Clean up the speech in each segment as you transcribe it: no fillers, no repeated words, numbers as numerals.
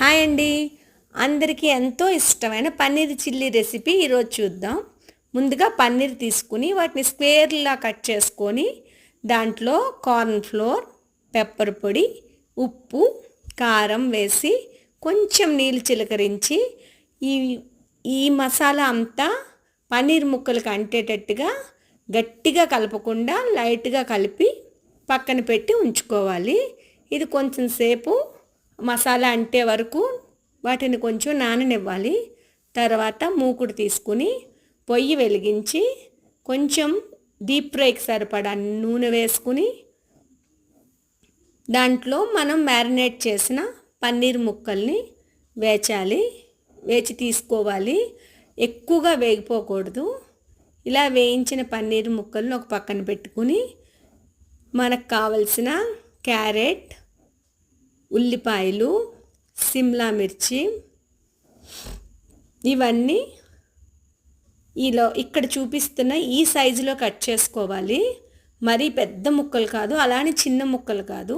Hi అండి. అందరికీ ఎంతో ఇష్టమైన పన్నీర్ చిల్లీ రెసిపీ ఈరోజు చూద్దాం. ముందుగా పన్నీర్ తీసుకుని వాటిని స్క్వేర్లా కట్ చేసుకొని దాంట్లో కార్న్ ఫ్లోర్, పెప్పర్ పొడి, ఉప్పు, కారం వేసి కొంచెం నీళ్ళు చిలకరించి ఈ ఈ మసాలా అంతా పన్నీర్ ముక్కలకు అంటేటట్టుగా గట్టిగా కలపకుండా లైట్గా కలిపి పక్కన పెట్టి ఉంచుకోవాలి. ఇది కొంచెం సేపు మసాలా అంటే వరకు వాటిని కొంచెం నాననివ్వాలి. తర్వాత మూకుడు తీసుకుని పొయ్యి వెలిగించి కొంచెం డీప్ ఫ్రైకి సరిపడా నూనె వేసుకుని దాంట్లో మనం మ్యారినేట్ చేసిన పన్నీర్ ముక్కల్ని వేచి తీసుకోవాలి. ఎక్కువగా వేగిపోకూడదు. ఇలా వేయించిన పన్నీర్ ముక్కలను ఒక పక్కన పెట్టుకుని మనకు కావలసిన క్యారెట్, ఉల్లిపాయలు, సిమ్లా మిర్చి ఇవన్నీ ఇక్కడ చూపిస్తున్న ఈ సైజులో కట్ చేసుకోవాలి. మరీ పెద్ద ముక్కలు కాదు, అలానే చిన్న ముక్కలు కాదు.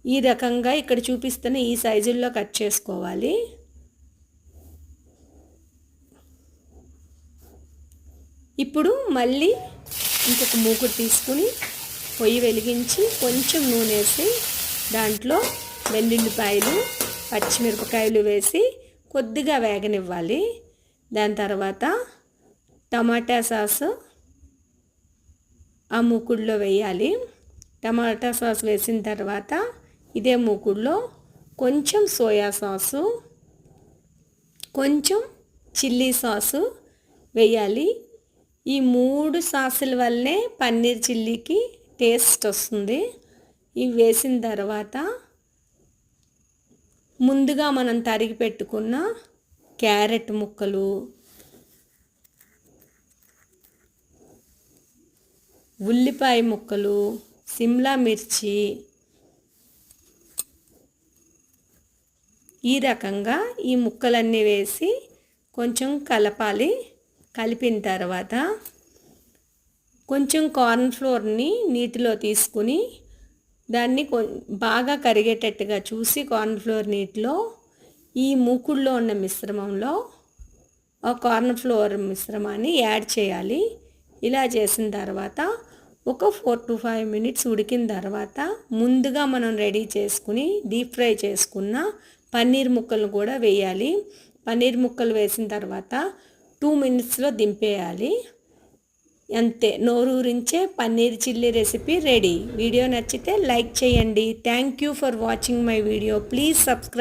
ఈ రకంగా ఇక్కడ చూపిస్తున్న ఈ సైజుల్లో కట్ చేసుకోవాలి. ఇప్పుడు మళ్ళీ ఇంకొక మూకుడు తీసుకుని పొయ్యి వెలిగించి కొంచెం నూనె వేసి దాంట్లో వెల్లుల్లిపాయలు, పచ్చిమిరపకాయలు వేసి కొద్దిగా వేగనివ్వాలి. దాని తర్వాత టమాటా సాసు ఆ మూకుడులో వేయాలి. టమాటా సాస్ వేసిన తర్వాత ఇదే మూకుడులో కొంచెం సోయా సాసు, కొంచెం చిల్లీ సాసు వేయాలి. ఈ 3 సాసుల వల్లనే పన్నీర్ చిల్లీకి టేస్ట్ వస్తుంది. ఇవి వేసిన తర్వాత ముందుగా మనం తరిగి పెట్టుకున్న క్యారెట్ ముక్కలు, ఉల్లిపాయ ముక్కలు, సిమ్లా మిర్చి ఈ రకంగా ఈ ముక్కలన్నీ వేసి కొంచెం కలపాలి. కలిపిన తర్వాత కొంచెం కార్న్ ఫ్లోర్ని నీటిలో తీసుకుని దాన్ని బాగా కరిగేటట్టుగా చూసి కార్న్ ఫ్లోర్ నీటిలో ఈ మూకుడులో ఉన్న మిశ్రమంలో ఆ కార్న్ ఫ్లోర్ మిశ్రమాన్ని యాడ్ చేయాలి. ఇలా చేసిన తర్వాత ఒక 4 to 5 minutes ఉడికిన తర్వాత ముందుగా మనం రెడీ చేసుకుని డీప్ ఫ్రై చేసుకున్న పన్నీర్ ముక్కలను కూడా వేయాలి. పన్నీర్ ముక్కలు వేసిన తర్వాత 2 minutesలో దింపేయాలి. అంతే, నోరూరించే paneer chilli recipe ready. Video నచ్చితే లైక్ చేయండి. Thank you for watching my video. Please subscribe.